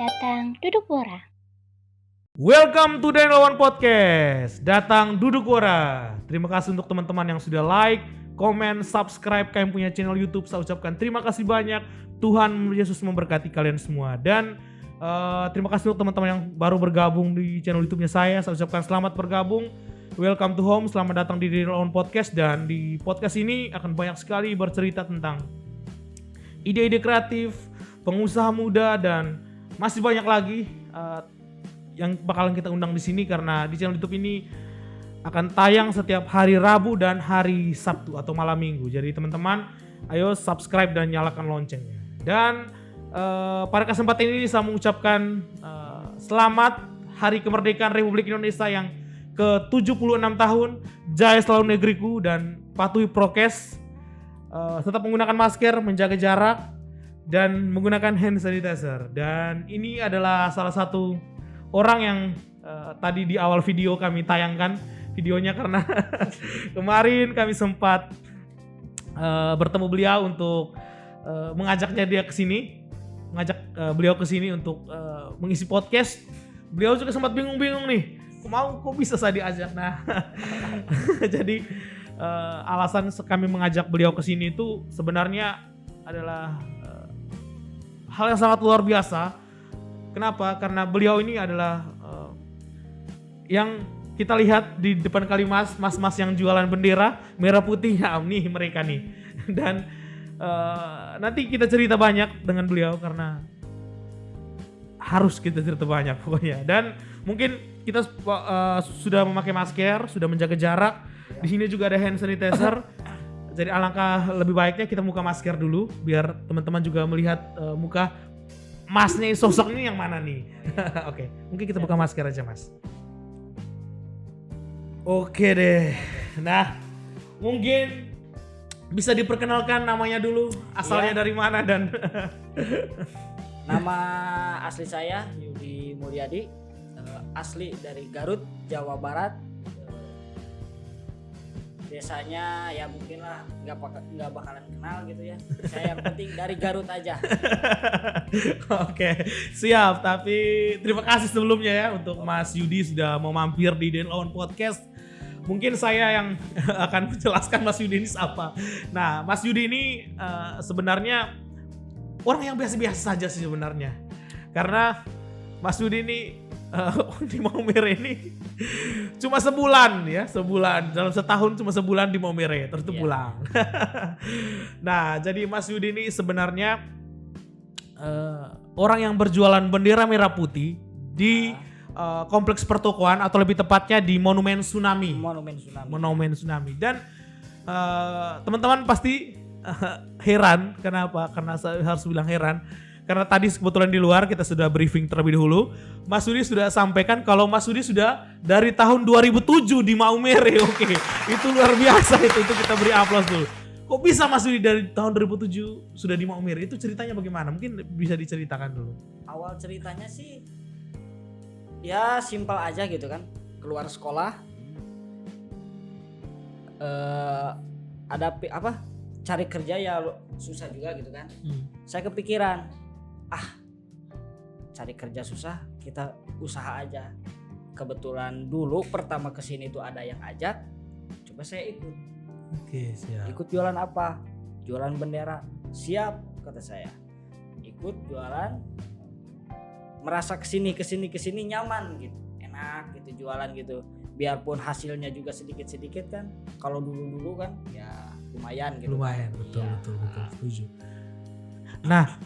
Datang duduk Wora. Welcome to Denlowan Podcast. Datang duduk Wora. Terima kasih untuk teman-teman yang sudah like, komen, subscribe kalian punya channel YouTube. Saya ucapkan terima kasih banyak. Tuhan Yesus memberkati kalian semua. Dan terima kasih untuk teman-teman yang baru bergabung di channel YouTube-nya saya. Saya ucapkan selamat bergabung. Welcome to home. Selamat datang di Denlowan Podcast. Dan di podcast ini akan banyak sekali bercerita tentang ide-ide kreatif, pengusaha muda, dan masih banyak lagi yang bakalan kita undang di sini karena di channel YouTube ini akan tayang setiap hari Rabu dan hari Sabtu atau malam Minggu. Jadi teman-teman, ayo subscribe dan nyalakan loncengnya. Dan pada kesempatan ini saya mengucapkan selamat Hari Kemerdekaan Republik Indonesia yang ke-76 tahun. Jaya selalu negeriku dan patuhi prokes. Tetap menggunakan masker, menjaga jarak, dan menggunakan hand sanitizer. Dan ini adalah salah satu orang yang tadi di awal video kami tayangkan videonya karena kemarin kami sempat bertemu beliau untuk mengajaknya dia ke sini, mengajak beliau ke sini untuk mengisi podcast. Beliau juga sempat bingung-bingung nih, kok bisa saya diajak. Nah, jadi alasan kami mengajak beliau ke sini itu sebenarnya adalah hal yang sangat luar biasa. Kenapa? Karena beliau ini adalah yang kita lihat di depan kali mas-mas yang jualan bendera merah putih, ya nih mereka nih. Dan nanti kita cerita banyak dengan beliau karena harus kita cerita banyak pokoknya. Dan mungkin kita sudah memakai masker, sudah menjaga jarak. Di sini juga ada hand sanitizer. Jadi alangkah lebih baiknya kita buka masker dulu biar teman-teman juga melihat muka masnya, sosoknya yang mana nih. Oke, mungkin kita buka masker aja mas. Oke deh. Nah, mungkin bisa diperkenalkan namanya dulu, asalnya dari mana dan Nama asli saya Yudi Mulyadi, asli dari Garut, Jawa Barat. Biasanya ya mungkin lah nggak bakalan kenal gitu ya. Saya yang penting dari Garut aja. Oke, siap. Tapi terima kasih sebelumnya ya untuk Mas Yudi sudah mau mampir di Denlowan Podcast. Mungkin saya yang akan menjelaskan Mas Yudi ini siapa. Nah, Mas Yudi ini sebenarnya orang yang biasa-biasa saja sih sebenarnya. Karena Mas Yudi ini di Maumere ini cuma sebulan. Dalam setahun cuma sebulan di Maumere, terus itu pulang. Nah, jadi Mas Yudi ini sebenarnya orang yang berjualan bendera merah putih di kompleks pertokoan atau lebih tepatnya di Monumen Tsunami. Dan teman-teman pasti heran. Kenapa? Karena saya harus bilang heran. Karena tadi kebetulan di luar kita sudah briefing terlebih dahulu. Mas Yudi sudah sampaikan kalau Mas Yudi sudah dari tahun 2007 di Maumere. Oke, itu luar biasa itu kita beri aplaus dulu. Kok bisa Mas Yudi dari tahun 2007 sudah di Maumere? Itu ceritanya bagaimana? Mungkin bisa diceritakan dulu. Awal ceritanya sih ya simpel aja gitu kan. Keluar sekolah, ada cari kerja ya susah juga gitu kan. Saya kepikiran, cari kerja susah, kita usaha aja. Kebetulan dulu pertama kesini tuh ada yang ajak, coba saya ikut. Oke, siap. Ikut jualan apa? Jualan bendera. Siap, kata saya. Ikut jualan, merasa kesini nyaman gitu, enak gitu jualan gitu. Biarpun hasilnya juga sedikit kan. Kalau dulu kan ya lumayan gitu. Lumayan, betul, setuju. Nah,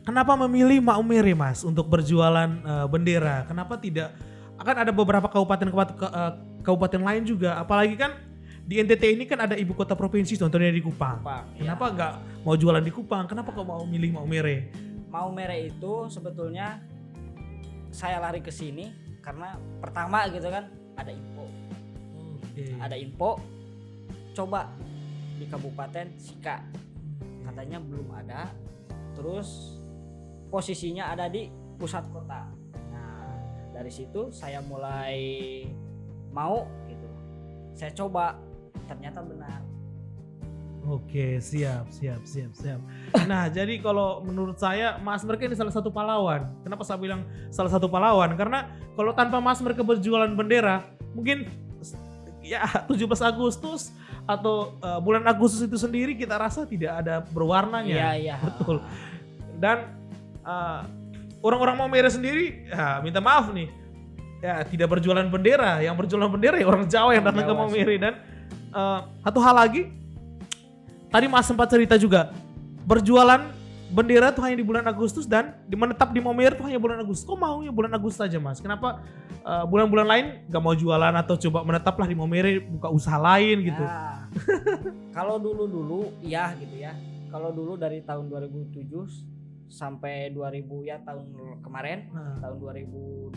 kenapa memilih Maumere Mas untuk berjualan bendera? Kenapa tidak? Akan ada beberapa kabupaten lain juga. Apalagi kan di NTT ini kan ada ibu kota provinsi, contohnya di Kupang. Kenapa nggak mau jualan di Kupang? Kenapa kok mau milih Maumere? Maumere itu sebetulnya saya lari ke sini karena pertama gitu kan ada info. Ada info, coba di Kabupaten Sika. Katanya belum ada. Terus posisinya ada di pusat kota. Nah, dari situ saya mulai mau gitu. Saya coba, ternyata benar. Oke, siap. Nah, jadi kalau menurut saya Mas mereka ini salah satu pahlawan. Kenapa saya bilang salah satu pahlawan? Karena kalau tanpa Mas mereka berjualan bendera, mungkin ya 17 Agustus atau bulan Agustus itu sendiri kita rasa tidak ada berwarnanya. Iya. Betul. Dan orang-orang Maumere sendiri, ya, minta maaf nih, ya tidak berjualan bendera. Yang berjualan bendera ya orang Jawa yang datang ke Maumere. Dan satu hal lagi, tadi Mas sempat cerita juga, berjualan bendera tuh hanya di bulan Agustus dan menetap di Maumere tuh hanya bulan Agustus. Kok maunya bulan Agustus saja Mas? Kenapa bulan-bulan lain gak mau jualan atau coba menetaplah di Maumere, buka usaha lain gitu? Nah, kalau dulu ya gitu ya. Kalau dulu dari tahun 2007 sampai 2000 ya tahun kemarin, tahun 2020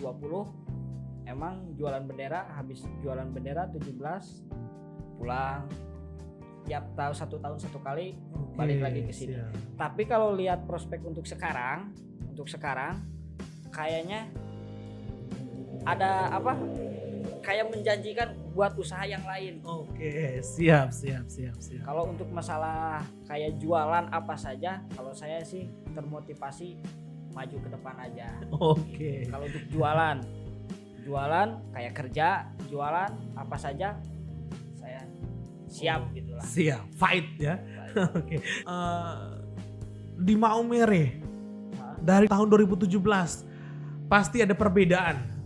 emang jualan bendera, habis jualan bendera 17 pulang. Tiap tahun 1 tahun 1 kali balik lagi ke sini. Tapi kalau lihat prospek untuk sekarang kayaknya ada apa? Kayak menjanjikan buat usaha yang lain. Oke, siap. Kalau untuk masalah kayak jualan apa saja, kalau saya sih termotivasi maju ke depan aja. Oke. Kalau untuk jualan kayak kerja, jualan apa saja saya siap gitulah. Siap, fight ya. Oke. Di Maumere dari tahun 2017 pasti ada perbedaan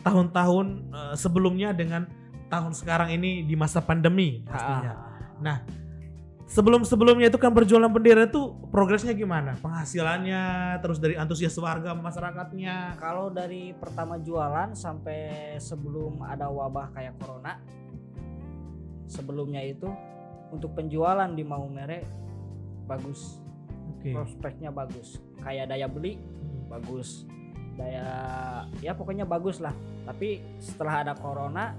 tahun-tahun sebelumnya dengan tahun sekarang ini di masa pandemi pastinya. Nah, sebelumnya itu kan berjualan bendera itu progresnya gimana? Penghasilannya, terus dari antusias warga masyarakatnya. Kalau dari pertama jualan sampai sebelum ada wabah kayak corona, sebelumnya itu untuk penjualan di Maumere bagus. Prospeknya bagus, kayak daya beli bagus, ya pokoknya bagus lah. Tapi setelah ada corona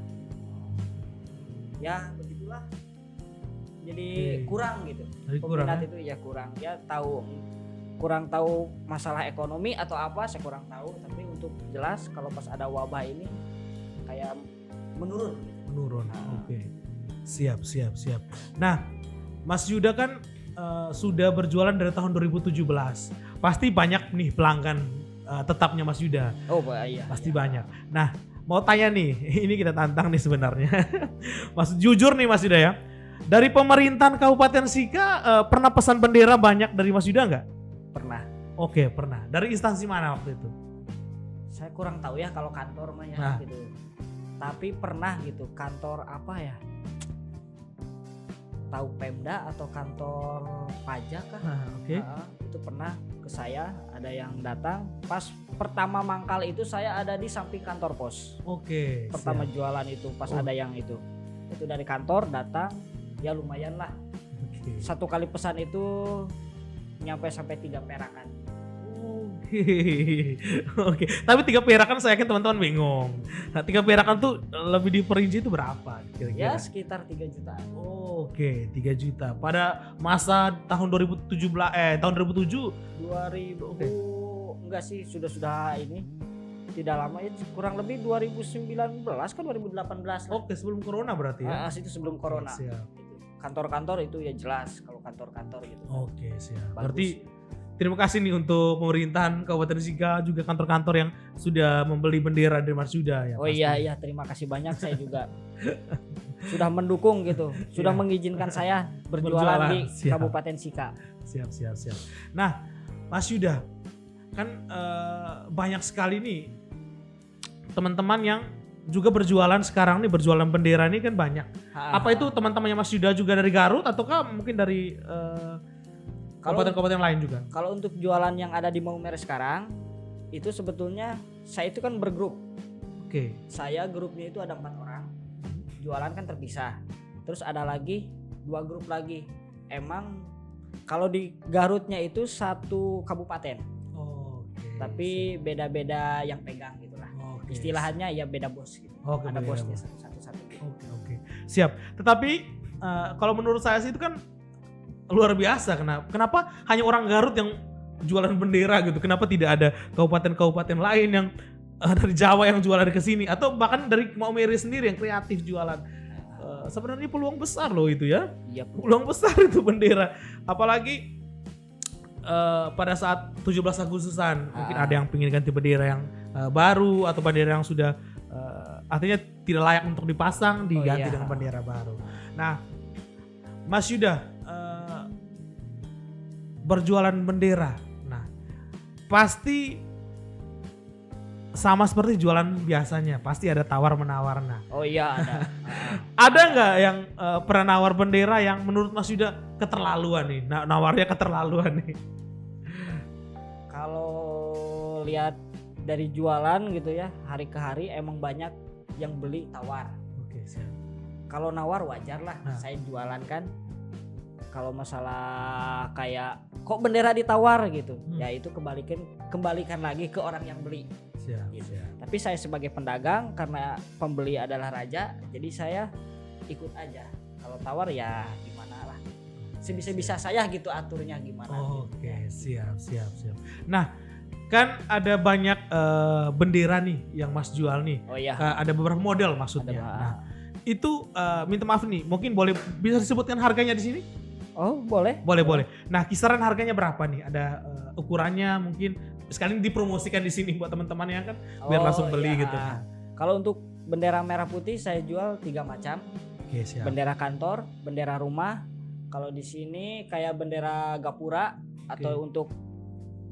ya begitulah, jadi kurang gitu. Peminat itu ya kurang, ya kurang tahu masalah ekonomi atau apa, saya kurang tahu. Tapi untuk jelas kalau pas ada wabah ini kayak menurun. Oke. Siap. Nah, Mas Yuda kan sudah berjualan dari tahun 2017. Pasti banyak nih pelanggan tetapnya Mas Yuda. Oh iya. Pasti banyak. Nah, mau tanya nih, ini kita tantang nih sebenarnya. Mas jujur nih Mas Yuda ya. Dari pemerintahan Kabupaten Sika pernah pesan bendera banyak dari Mas Yuda nggak? Pernah. Oke, pernah. Dari instansi mana waktu itu? Saya kurang tahu ya kalau kantor mah ya gitu. Tapi pernah gitu, kantor apa ya? Tahu Pemda atau kantor pajak kah? Itu pernah ke saya, ada yang datang pas pertama mangkal itu, saya ada di samping kantor pos. Pertama jualan itu pas ada yang itu dari kantor datang, ya lumayan lah. Satu kali pesan itu nyampe sampai 3 perakan. Oke. Tapi 3 perakan saya yakin teman-teman bingung. Nah, 3 perakan tuh lebih diperinci itu berapa kira-kira? Ya sekitar 3 jutaan. Oke, 3 juta. Pada masa tahun 2007 enggak sih, sudah ini tidak lama ya, kurang lebih 2019 kan 2018 lah. Oke, sebelum corona berarti ya. Itu sebelum corona. Siap. Kantor-kantor itu ya jelas kalau kantor-kantor gitu. Oke, siap. Bagus. Berarti terima kasih nih untuk pemerintahan Kabupaten Sika, juga kantor-kantor yang sudah membeli bendera dari Mas Yuda ya. Oh iya, terima kasih banyak. Saya juga sudah mendukung gitu, sudah mengizinkan saya berjualan di Kabupaten Sika. Siap. Nah, Mas Yuda, kan banyak sekali nih teman-teman yang juga berjualan sekarang nih, berjualan bendera nih kan banyak. Apa itu teman-temannya Mas Yuda juga dari Garut ataukah mungkin dari kabupaten-kabupaten lain juga? Kalau untuk jualan yang ada di Maumere sekarang itu sebetulnya saya itu kan bergrup. Saya grupnya itu ada 4 orang. Jualan kan terpisah. Terus ada lagi 2 grup lagi. Emang kalau di Garutnya itu 1 kabupaten. Tapi beda-beda yang pegang gitulah. Istilahnya ya beda bos gitu. Ada bosnya satu-satu gitu. Oke. Siap. Tetapi kalau menurut saya sih itu kan luar biasa. Kenapa hanya orang Garut yang jualan bendera gitu? Kenapa tidak ada kabupaten-kabupaten lain yang dari Jawa yang jualan ke sini, atau bahkan dari Maumere sendiri yang kreatif jualan sebenarnya peluang besar loh itu ya. Iya. Peluang besar itu bendera. Apalagi pada saat 17 Agustusan mungkin ada yang pengen ganti bendera yang baru atau bendera yang sudah artinya tidak layak untuk dipasang diganti dengan bendera baru. Nah, Mas Yuda berjualan bendera. Nah, pasti sama seperti jualan biasanya, pasti ada tawar menawar. Nah, Oh iya ada. ada nggak yang pernah nawar bendera yang menurut Mas Yuda keterlaluan nih? Nawarnya keterlaluan nih. Kalau lihat dari jualan gitu ya, hari ke hari emang banyak yang beli tawar. Oke, siap. Kalau nawar wajar lah, Nah. saya jualan kan. Kalau masalah kayak kok bendera ditawar gitu, ya itu kembalikan lagi ke orang yang beli. Siap, Gitu. siap. Tapi saya sebagai pedagang karena pembeli adalah raja, jadi saya ikut aja. Kalau tawar ya gimana lah. Sebisa-bisa saya gitu aturnya gimana. Oke, siap. Nah, kan ada banyak bendera nih yang Mas jual nih. Oh iya. Ada beberapa model maksudnya. Ada, Nah, itu minta maaf nih, mungkin bisa disebutkan harganya di sini? Oh boleh. Boleh. Nah, kisaran harganya berapa nih? Ada ukurannya mungkin sekalian dipromosikan di sini buat teman-teman yang kan biar langsung beli iya. gitu. Nah. Kalau untuk bendera merah putih saya jual 3 macam. Oke, siap. Bendera kantor, bendera rumah. Kalau di sini kayak bendera gapura atau untuk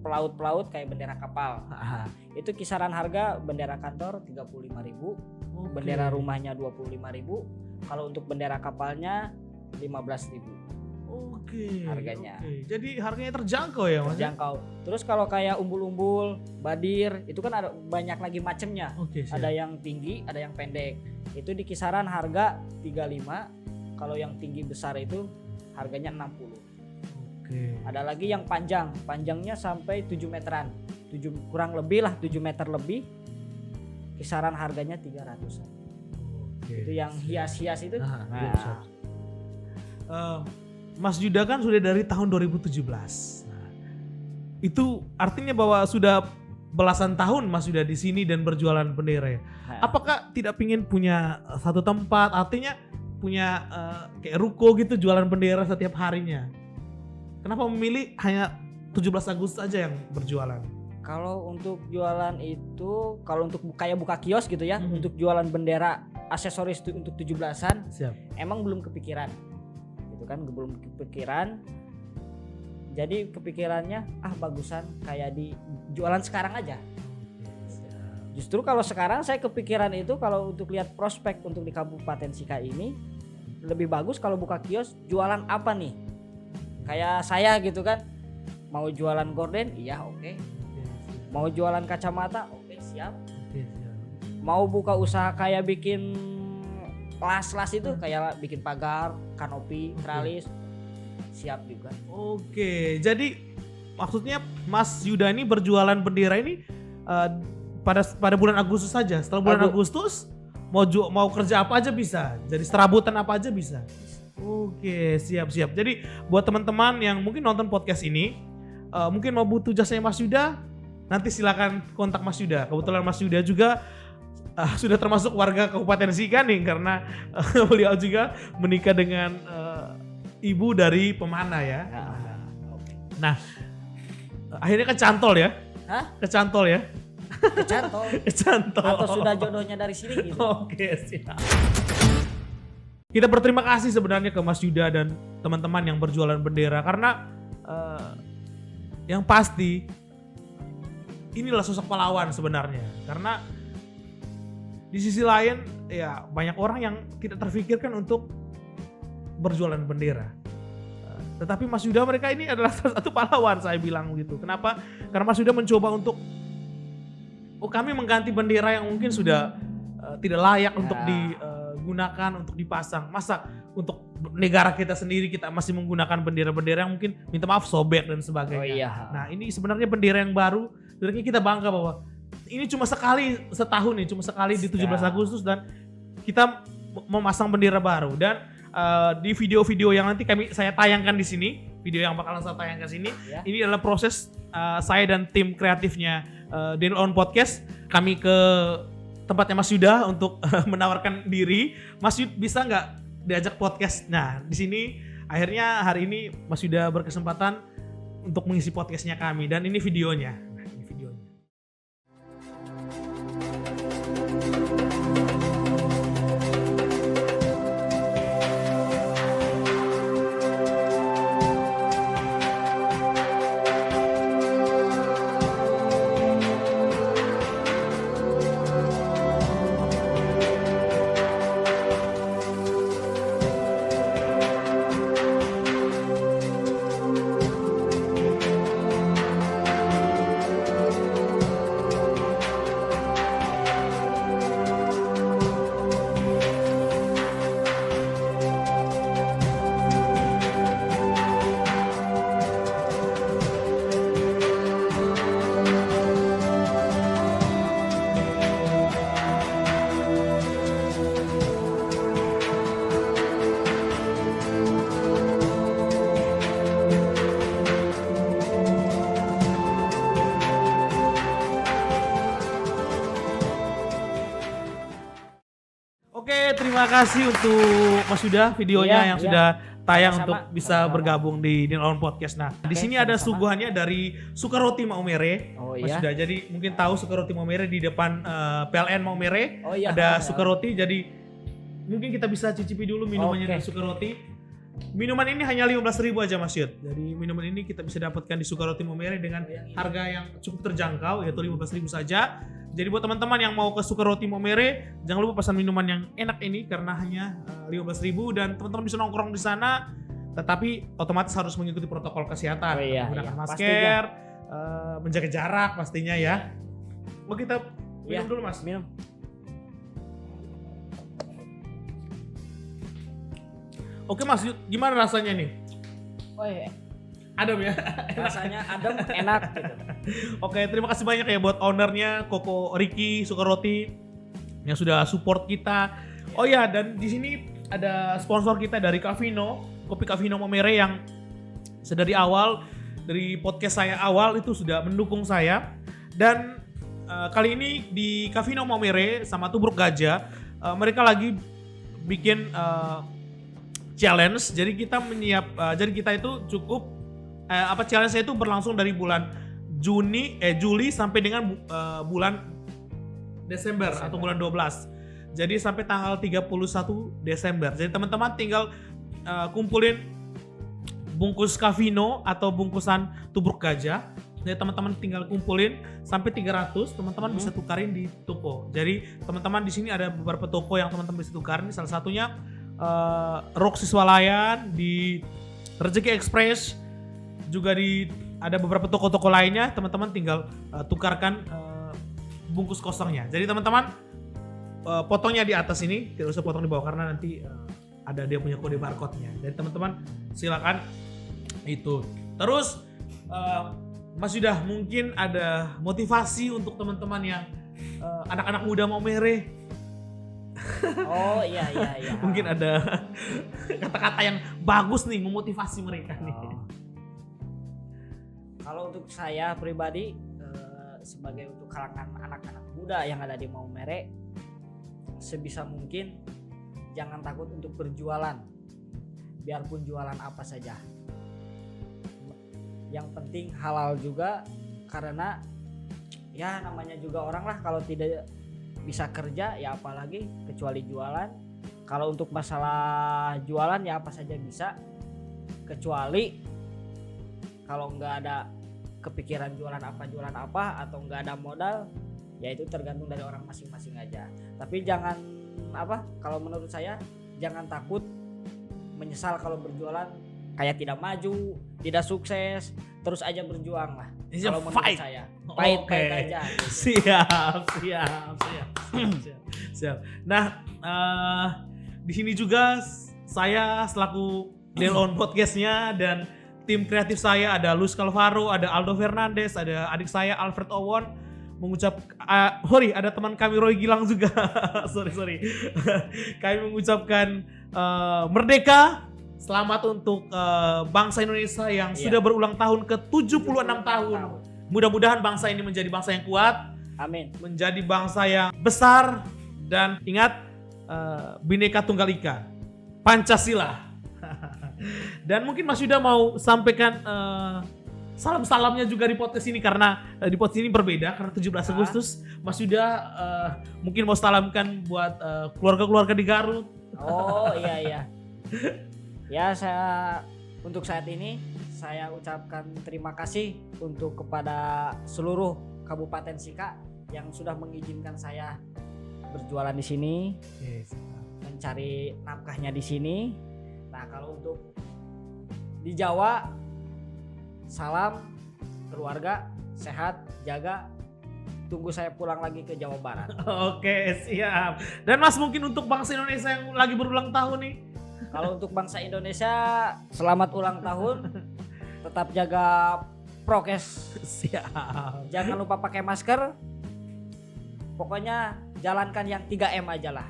pelaut-pelaut kayak bendera kapal. Nah, itu kisaran harga bendera kantor 35.000, bendera rumahnya 25.000. Kalau untuk bendera kapalnya 15.000. Oke. Harganya. Oke. Jadi harganya terjangkau ya, Mas? Terjangkau. Terus kalau kayak umbul-umbul, badir, itu kan ada banyak lagi macamnya. Oke, siap. Ada yang tinggi, ada yang pendek. Itu di kisaran harga 35. Kalau yang tinggi besar itu harganya 60. Oke. Ada lagi yang panjang, panjangnya sampai 7 meteran. 7 kurang lebih lah, 7 meter lebih. Kisaran harganya 300-an. Oke. Itu yang hias-hias itu. Nah, Nah, siap. Mas Yuda kan sudah dari tahun 2017. Nah, itu artinya bahwa sudah belasan tahun Mas Yuda di sini dan berjualan bendera ya. nah. Apakah tidak pingin punya satu tempat, artinya punya kayak ruko gitu jualan bendera setiap harinya? Kenapa memilih hanya 17 Agustus aja yang berjualan? Kalau untuk jualan itu, kalau untuk kayak buka kios gitu ya, untuk jualan bendera aksesoris untuk 17-an, Siap. emang belum kepikiran. Gitu kan, belum kepikiran. Jadi kepikirannya bagusan kayak di jualan sekarang aja. Justru kalau sekarang saya kepikiran itu kalau untuk lihat prospek untuk di Kabupaten Sika ini lebih bagus kalau buka kios jualan apa nih? Kayak saya gitu kan, mau jualan gorden, iya oke. Mau jualan kacamata, oke siap. Mau buka usaha kayak bikin las-las itu, kayak bikin pagar, kanopi, tralis, siap juga. Oke, jadi maksudnya Mas Yuda ini berjualan bendera ini pada bulan Agustus saja. Setelah bulan Agustus mau kerja apa aja bisa. Jadi serabutan apa aja bisa. Oke, siap. Jadi buat teman-teman yang mungkin nonton podcast ini, mungkin mau butuh jasanya Mas Yuda, nanti silakan kontak Mas Yuda. Kebetulan Mas Yuda juga sudah termasuk warga Kabupaten Sika nih, karena beliau juga menikah dengan ibu dari pemanah ya. Nah, akhirnya kecantol ya? Hah? Kecantol ya? Kecantol. Kecantol. Atau sudah jodohnya dari sini gitu. Oke, siap. Kita berterima kasih sebenarnya ke Mas Yuda dan teman-teman yang berjualan bendera, karena yang pasti inilah sosok pahlawan sebenarnya. Karena di sisi lain ya banyak orang yang tidak terfikirkan untuk berjualan bendera. Tetapi Mas Yuda mereka ini adalah salah satu pahlawan, saya bilang begitu. Kenapa? Karena Mas Yuda mencoba untuk kami mengganti bendera yang mungkin sudah tidak layak untuk digunakan, untuk dipasang. Masa untuk negara kita sendiri kita masih menggunakan bendera-bendera yang mungkin minta maaf sobek dan sebagainya. Oh iya. Nah, ini sebenarnya bendera yang baru, dan kita bangga bahwa ini cuma sekali setahun nih, cuma sekali di 17 Agustus dan kita memasang bendera baru. Dan di video-video yang nanti saya tayangkan di sini, video yang bakalan saya tayangkan sini, ini adalah proses saya dan tim kreatifnya Daniel On Podcast. Kami ke tempatnya Mas Yuda untuk menawarkan diri. Mas Yuda bisa nggak diajak podcast. Nah, di sini akhirnya hari ini Mas Yuda berkesempatan untuk mengisi podcastnya kami dan ini videonya. Nah, ini videonya. Oke, terima kasih untuk Mas Yuda videonya Iya, yang iya. sudah tayang Sama-sama, untuk bisa sama-sama. bergabung di Nilon Podcast. Nah, di sini ada sama-sama. suguhannya dari Sukaroti Maumere. Oh Mas iya. Yuda, jadi mungkin tahu Sukaroti Maumere di depan PLN Maumere. Oh iya. Ada Sukaroti, jadi mungkin kita bisa cicipi dulu minumannya Oke. dari Sukaroti. Minuman ini hanya 15.000 aja Mas Yud. Jadi minuman ini kita bisa dapatkan di Sukaroti Maumere dengan harga yang cukup terjangkau, yaitu 15.000 saja. Jadi buat teman-teman yang mau ke Sukaroti Maumere, jangan lupa pesan minuman yang enak ini karena hanya 15.000 dan teman-teman bisa nongkrong di sana. Tetapi otomatis harus mengikuti protokol kesehatan, Oh iya, menggunakan iya. masker, menjaga jarak pastinya ya. Mau kita minum Iya. dulu Mas. Minum. Oke Mas Yud, gimana rasanya nih? Oh iya. Adem ya? Rasanya adem, enak gitu. Oke, terima kasih banyak ya buat ownernya Koko Ricky Sukaroti yang sudah support kita. Oh ya, dan di sini ada sponsor kita dari Cavino, Kopi Cavino Maumere yang sedari awal dari podcast saya awal itu sudah mendukung saya. Dan kali ini di Cavino Maumere sama Tubruk Gajah mereka lagi bikin challenge. Jadi kita jadi kita itu cukup challenge-nya itu berlangsung dari bulan Juli sampai dengan bulan Desember atau bulan 12. Jadi sampai tanggal 31 Desember. Jadi teman-teman tinggal kumpulin bungkus Cavino atau bungkusan Tubruk Gajah. Jadi teman-teman tinggal kumpulin sampai 300, teman-teman bisa tukarin di toko. Jadi teman-teman di sini ada beberapa toko yang teman-teman bisa tukarin. Salah satunya Roxy Swalayan, di Rezeki Express, juga ada beberapa toko-toko lainnya. Teman-teman tinggal tukarkan bungkus kosongnya. Jadi teman-teman potongnya di atas ini, tidak usah potong di bawah karena nanti ada dia punya kode barcode-nya. Jadi teman-teman silakan itu. Terus Mas Yuda, mungkin ada motivasi untuk teman-teman yang anak-anak muda Maumere. Oh iya. Mungkin ada kata-kata yang bagus nih memotivasi mereka nih. Oh. Kalau untuk saya pribadi sebagai untuk kalangan anak-anak muda yang ada di Maumere, sebisa mungkin jangan takut untuk berjualan, biarpun jualan apa saja. Yang penting halal juga, karena ya namanya juga orang lah, kalau tidak bisa kerja ya apalagi kecuali jualan. Kalau untuk masalah jualan ya apa saja bisa, kecuali kalau nggak ada kepikiran jualan apa atau nggak ada modal, ya itu tergantung dari orang masing-masing aja. Tapi jangan kalau menurut saya jangan takut menyesal kalau berjualan kayak tidak maju, tidak sukses, terus aja berjuang lah. Kalau menurut fight. saya Oke. fight aja. Siap. Nah, di sini juga saya selaku Nilon Podcastnya dan tim kreatif saya ada Luz Calvaro, ada Aldo Fernandes, ada adik saya Alfred Owon ada teman kami Roy Gilang juga. sorry. Kami mengucapkan merdeka. Selamat untuk bangsa Indonesia yang sudah berulang tahun ke 76 tahun. Mudah-mudahan bangsa ini menjadi bangsa yang kuat. Amin. Menjadi bangsa yang besar dan ingat Bhinneka Tunggal Ika. Pancasila. Dan mungkin Mas Yuda mau sampaikan salam-salamnya juga di podcast ini karena di podcast ini berbeda karena 17 Agustus. Mas Yuda mungkin mau salamkan buat keluarga-keluarga di Garut. Oh iya. Ya untuk saat ini saya ucapkan terima kasih untuk kepada seluruh Kabupaten Sika yang sudah mengizinkan saya berjualan di sini, mencari nafkahnya di sini. Nah kalau untuk di Jawa, salam keluarga, sehat, jaga. Tunggu saya pulang lagi ke Jawa Barat. Oke, siap. Dan Mas mungkin untuk bangsa Indonesia yang lagi berulang tahun nih. Kalau untuk bangsa Indonesia, selamat ulang tahun. Tetap jaga prokes. Siap. Jangan lupa pakai masker. Pokoknya jalankan yang 3M aja lah.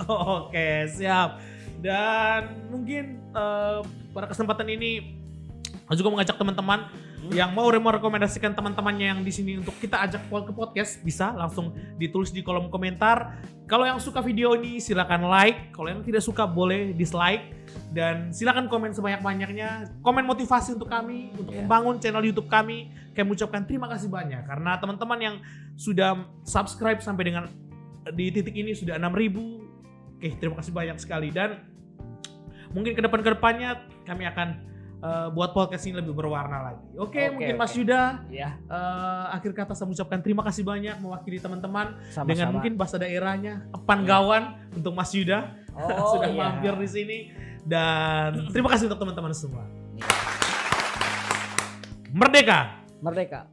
Oke, siap. Dan mungkin pada kesempatan ini juga mengajak teman-teman yang mau merekomendasikan teman-temannya yang di sini untuk kita ajak ke podcast, bisa langsung ditulis di kolom komentar. Kalau yang suka video ini silakan like, kalau yang tidak suka boleh dislike, dan silakan komen sebanyak-banyaknya. Komen motivasi untuk kami untuk membangun channel YouTube kami. Kami mengucapkan terima kasih banyak karena teman-teman yang sudah subscribe sampai dengan di titik ini sudah 6.000. Oke, terima kasih banyak sekali, dan mungkin kedepannya kami akan buat podcast ini lebih berwarna lagi. Oke, mungkin Mas Yuda, akhir kata saya mengucapkan terima kasih banyak mewakili teman-teman dengan mungkin bahasa daerahnya Panggawan untuk Mas Yuda sudah mampir di sini, dan terima kasih untuk teman-teman semua. Merdeka. Merdeka.